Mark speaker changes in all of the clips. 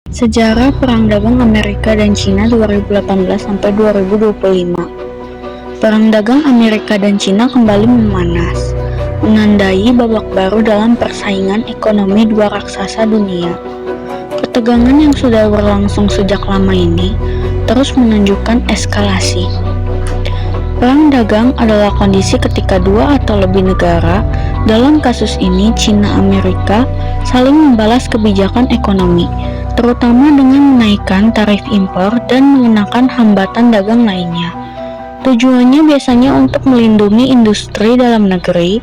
Speaker 1: Sejarah Perang Dagang Amerika dan Cina 2018-2025. Perang dagang Amerika dan Cina kembali memanas, menandai babak baru dalam persaingan ekonomi dua raksasa dunia. Ketegangan yang sudah berlangsung sejak lama ini terus menunjukkan eskalasi. Perang dagang adalah kondisi ketika dua atau lebih negara, dalam kasus ini Cina Amerika, saling membalas kebijakan ekonomi, terutama dengan menaikkan tarif impor dan mengenakan hambatan dagang lainnya. Tujuannya biasanya untuk melindungi industri dalam negeri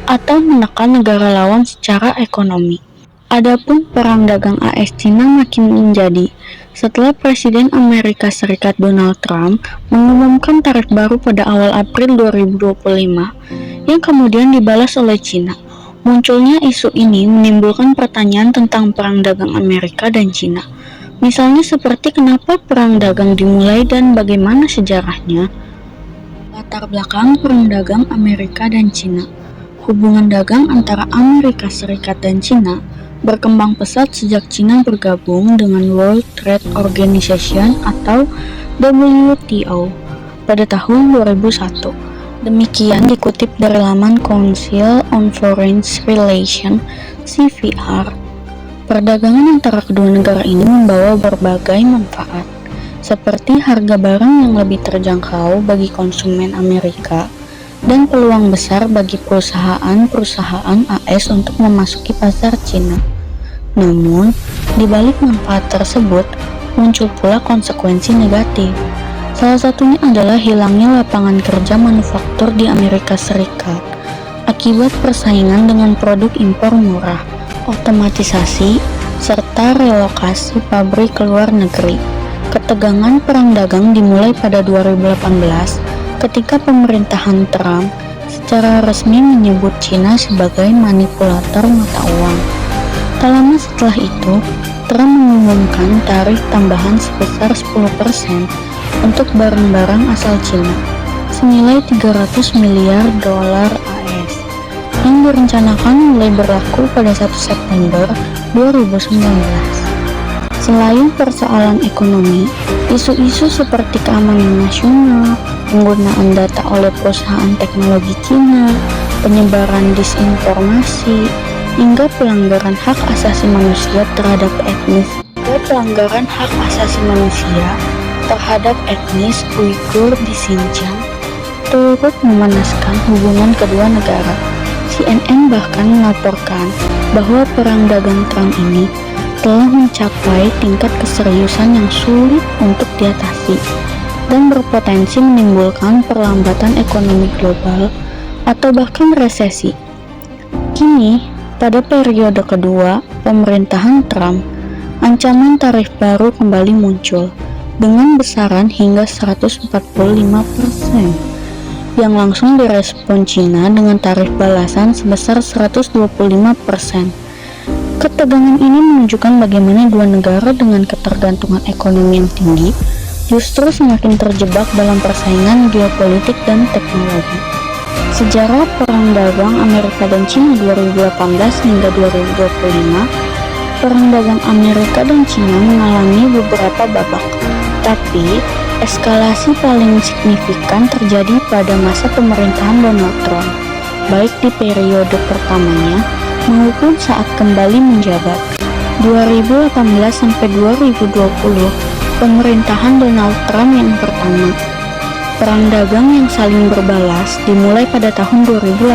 Speaker 1: atau menekan negara lawan secara ekonomi. Adapun perang dagang AS-Cina makin menjadi setelah Presiden Amerika Serikat Donald Trump mengumumkan tarif baru pada awal April 2025 yang kemudian dibalas oleh Cina. Munculnya isu ini menimbulkan pertanyaan tentang perang dagang Amerika dan Cina. Misalnya seperti kenapa perang dagang dimulai dan bagaimana sejarahnya. Latar belakang perang dagang Amerika dan Cina. Hubungan dagang antara Amerika Serikat dan Cina berkembang pesat sejak Cina bergabung dengan World Trade Organization atau WTO pada tahun 2001. Demikian dikutip dari laman Council on Foreign Relations (CFR). Perdagangan antara kedua negara ini membawa berbagai manfaat, seperti harga barang yang lebih terjangkau bagi konsumen Amerika dan peluang besar bagi perusahaan-perusahaan AS untuk memasuki pasar Cina. Namun, di balik manfaat tersebut, muncul pula konsekuensi negatif. Salah satunya adalah hilangnya lapangan kerja manufaktur di Amerika Serikat akibat persaingan dengan produk impor murah, otomatisasi, serta relokasi pabrik ke luar negeri. Ketegangan perang dagang dimulai pada 2018 ketika pemerintahan Trump secara resmi menyebut Cina sebagai manipulator mata uang. Tak lama setelah itu, Trump mengumumkan tarif tambahan sebesar 10% untuk barang-barang asal Cina, senilai 300 miliar dolar AS, yang direncanakan mulai berlaku pada 1 September 2019. Selain persoalan ekonomi, isu-isu seperti keamanan nasional, penggunaan data oleh perusahaan teknologi Cina, penyebaran disinformasi, hingga pelanggaran hak asasi manusia terhadap etnis Uighur di Xinjiang turut memanaskan hubungan kedua negara. CNN bahkan melaporkan bahwa perang dagang Trump ini telah mencapai tingkat keseriusan yang sulit untuk diatasi dan berpotensi menimbulkan perlambatan ekonomi global atau bahkan resesi. Kini, pada periode kedua pemerintahan Trump, ancaman tarif baru kembali muncul dengan besaran hingga 145%, yang langsung direspon Cina dengan tarif balasan sebesar 125%. Ketegangan ini menunjukkan bagaimana dua negara dengan ketergantungan ekonomi yang tinggi justru semakin terjebak dalam persaingan geopolitik dan teknologi. Sejarah perang dagang Amerika dan Cina 2018 hingga 2025, perang dagang Amerika dan Cina mengalami beberapa babak, tapi eskalasi paling signifikan terjadi pada masa pemerintahan Donald Trump, baik di periode pertamanya maupun saat kembali menjabat 2018-2020, pemerintahan Donald Trump yang pertama. Perang dagang yang saling berbalas dimulai pada tahun 2018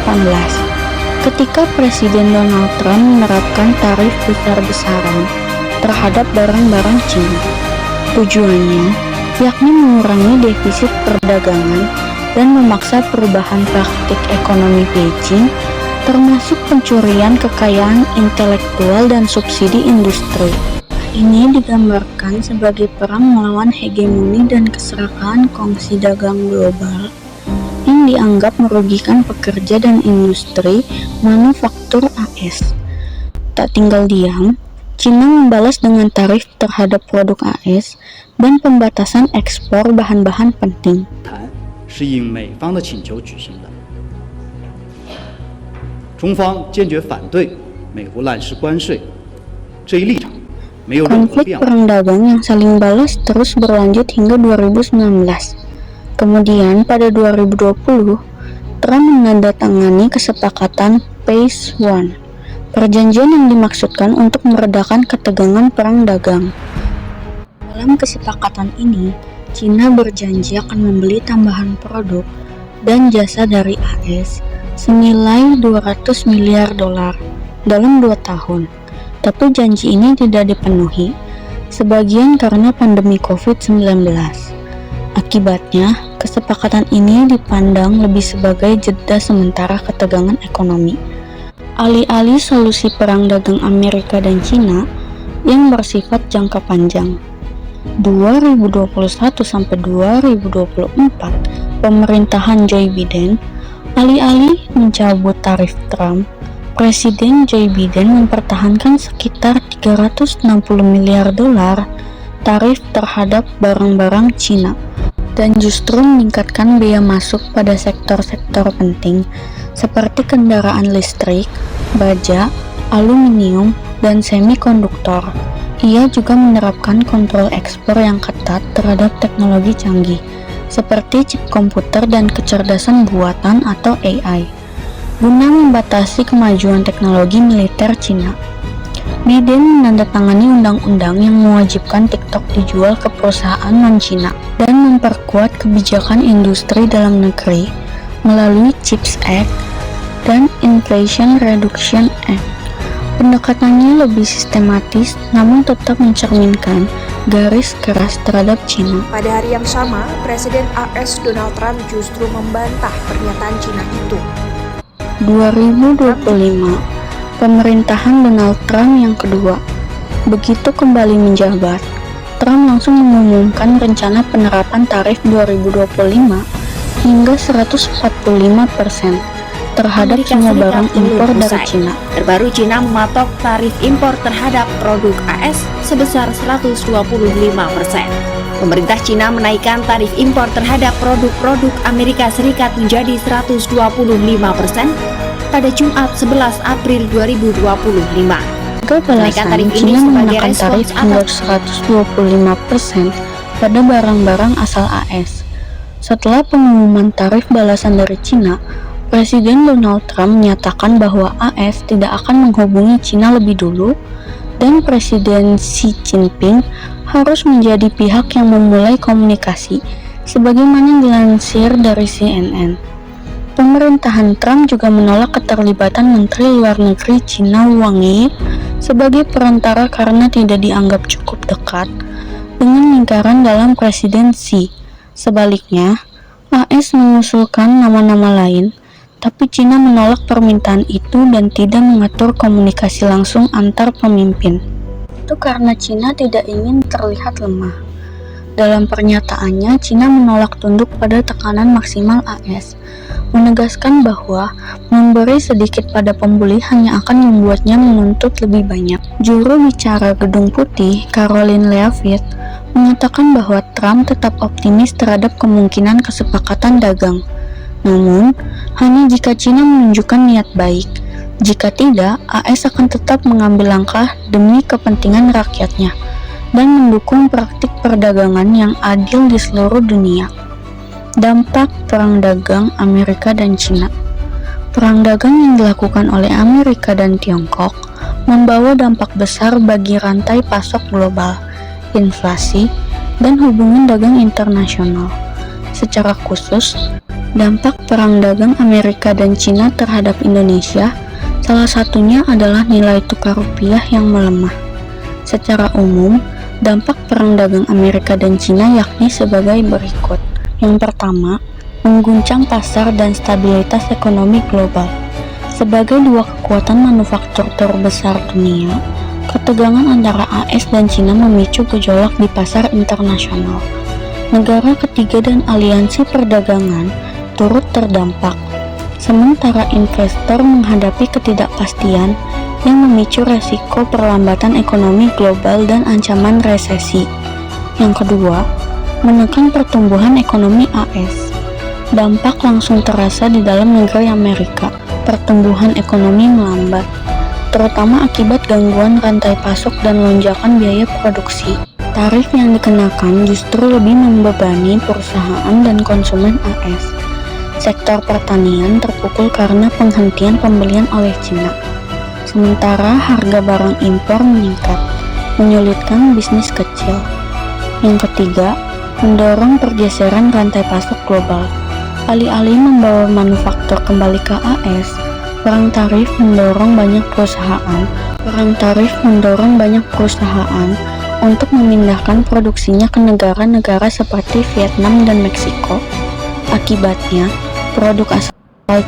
Speaker 1: ketika Presiden Donald Trump menerapkan tarif besar-besaran terhadap barang-barang Cina. Tujuannya yakni mengurangi defisit perdagangan dan memaksa perubahan praktik ekonomi Beijing, termasuk pencurian kekayaan intelektual dan subsidi industri. Ini digambarkan sebagai perang melawan hegemoni dan keserakahan kongsi dagang global yang dianggap merugikan pekerja dan industri manufaktur AS. Tak tinggal diam, Cina membalas dengan tarif terhadap produk AS dan pembatasan ekspor bahan-bahan penting.
Speaker 2: 是应美方的请求举行的。中方坚决反对美国滥施关税这一立场。没有任何
Speaker 1: Konflik
Speaker 2: 变化。
Speaker 1: perang dagang yang saling balas terus berlanjut hingga 2019. Kemudian pada 2020, Trump menandatangani kesepakatan Phase One, perjanjian yang dimaksudkan untuk meredakan ketegangan perang dagang. Dalam kesepakatan ini, Cina berjanji akan membeli tambahan produk dan jasa dari AS senilai 200 miliar dolar dalam 2 tahun. Tapi janji ini tidak dipenuhi, sebagian karena pandemi COVID-19. Akibatnya, kesepakatan ini dipandang lebih sebagai jeda sementara ketegangan ekonomi. Alih-alih solusi perang dagang Amerika dan Cina yang bersifat jangka panjang. 2021 sampai 2024, pemerintahan Joe Biden alih-alih mencabut tarif Trump, Presiden Joe Biden mempertahankan sekitar 360 miliar dolar tarif terhadap barang-barang Cina dan justru meningkatkan bea masuk pada sektor-sektor penting seperti kendaraan listrik, baja, aluminium, dan semikonduktor. Ia juga menerapkan kontrol ekspor yang ketat terhadap teknologi canggih seperti chip komputer dan kecerdasan buatan atau AI, guna membatasi kemajuan teknologi militer Cina. Biden menandatangani undang-undang yang mewajibkan TikTok dijual ke perusahaan non-Cina dan memperkuat kebijakan industri dalam negeri melalui CHIPS Act dan Inflation Reduction Act. Pendekatannya lebih sistematis namun tetap mencerminkan garis keras terhadap Cina.
Speaker 3: Pada hari yang sama, Presiden AS Donald Trump justru membantah pernyataan Cina itu.
Speaker 1: 2025, pemerintahan Donald Trump yang kedua. Begitu kembali menjabat, Trump langsung mengumumkan rencana penerapan tarif 2025 hingga 145% terhadap
Speaker 4: Amerika
Speaker 1: semua
Speaker 4: Serikat
Speaker 1: barang
Speaker 4: belum
Speaker 1: impor dari
Speaker 4: usai.
Speaker 1: Cina.
Speaker 4: Terbaru, Cina mematok tarif impor terhadap produk AS sebesar 125%. Pemerintah Cina menaikkan tarif impor terhadap produk-produk Amerika Serikat menjadi 125% pada Jumat 11 April 2025.
Speaker 1: Balasan,
Speaker 4: tarif ini
Speaker 1: Cina
Speaker 4: sebagai
Speaker 1: mengenakan tarif
Speaker 4: respons
Speaker 1: hingga 125% pada barang-barang asal AS. Setelah pengumuman tarif balasan dari Cina, Presiden Donald Trump menyatakan bahwa AS tidak akan menghubungi Cina lebih dulu dan Presiden Xi Jinping harus menjadi pihak yang memulai komunikasi, sebagaimana dilansir dari CNN. Pemerintahan Trump juga menolak keterlibatan Menteri Luar Negeri Cina Wang Yi sebagai perantara karena tidak dianggap cukup dekat dengan lingkaran dalam Presiden Xi. Sebaliknya, AS mengusulkan nama-nama lain, tapi Cina menolak permintaan itu dan tidak mengatur komunikasi langsung antar pemimpin. Itu karena Cina tidak ingin terlihat lemah. Dalam pernyataannya, Cina menolak tunduk pada tekanan maksimal AS, menegaskan bahwa memberi sedikit pada pembeli hanya akan membuatnya menuntut lebih banyak. Juru bicara Gedung Putih, Caroline Leavitt, mengatakan bahwa Trump tetap optimis terhadap kemungkinan kesepakatan dagang. Namun, hanya jika Cina menunjukkan niat baik. Jika tidak, AS akan tetap mengambil langkah demi kepentingan rakyatnya dan mendukung praktik perdagangan yang adil di seluruh dunia. Dampak perang dagang Amerika dan Cina. Perang dagang yang dilakukan oleh Amerika dan Tiongkok membawa dampak besar bagi rantai pasok global, inflasi, dan hubungan dagang internasional. Secara khusus, dampak perang dagang Amerika dan Cina terhadap Indonesia salah satunya adalah nilai tukar rupiah yang melemah. Secara umum, dampak perang dagang Amerika dan Cina yakni sebagai berikut. Yang pertama, mengguncang pasar dan stabilitas ekonomi global. Sebagai dua kekuatan manufaktur terbesar dunia, ketegangan antara AS dan Cina memicu gejolak di pasar internasional. Negara ketiga dan aliansi perdagangan turut terdampak, sementara investor menghadapi ketidakpastian yang memicu resiko perlambatan ekonomi global dan ancaman resesi. Yang kedua, menekan pertumbuhan ekonomi AS. Dampak langsung terasa di dalam negeri Amerika. Pertumbuhan ekonomi melambat. terutama akibat gangguan rantai pasok dan lonjakan biaya produksi. Tarif yang dikenakan justru lebih membebani perusahaan dan konsumen AS. Sektor pertanian terpukul karena penghentian pembelian oleh Cina. Sementara harga barang impor meningkat, menyulitkan bisnis kecil. Yang ketiga, mendorong pergeseran rantai pasok global. Alih-alih membawa manufaktur kembali ke AS, perang tarif mendorong banyak perusahaan untuk memindahkan produksinya ke negara-negara seperti Vietnam dan Meksiko. Akibatnya, produk asal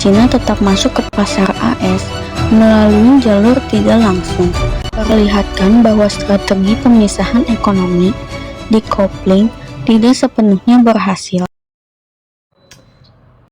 Speaker 1: Cina tetap masuk ke pasar AS melalui jalur tidak langsung, memperlihatkan bahwa strategi pemisahan ekonomi, decoupling, tidak sepenuhnya berhasil.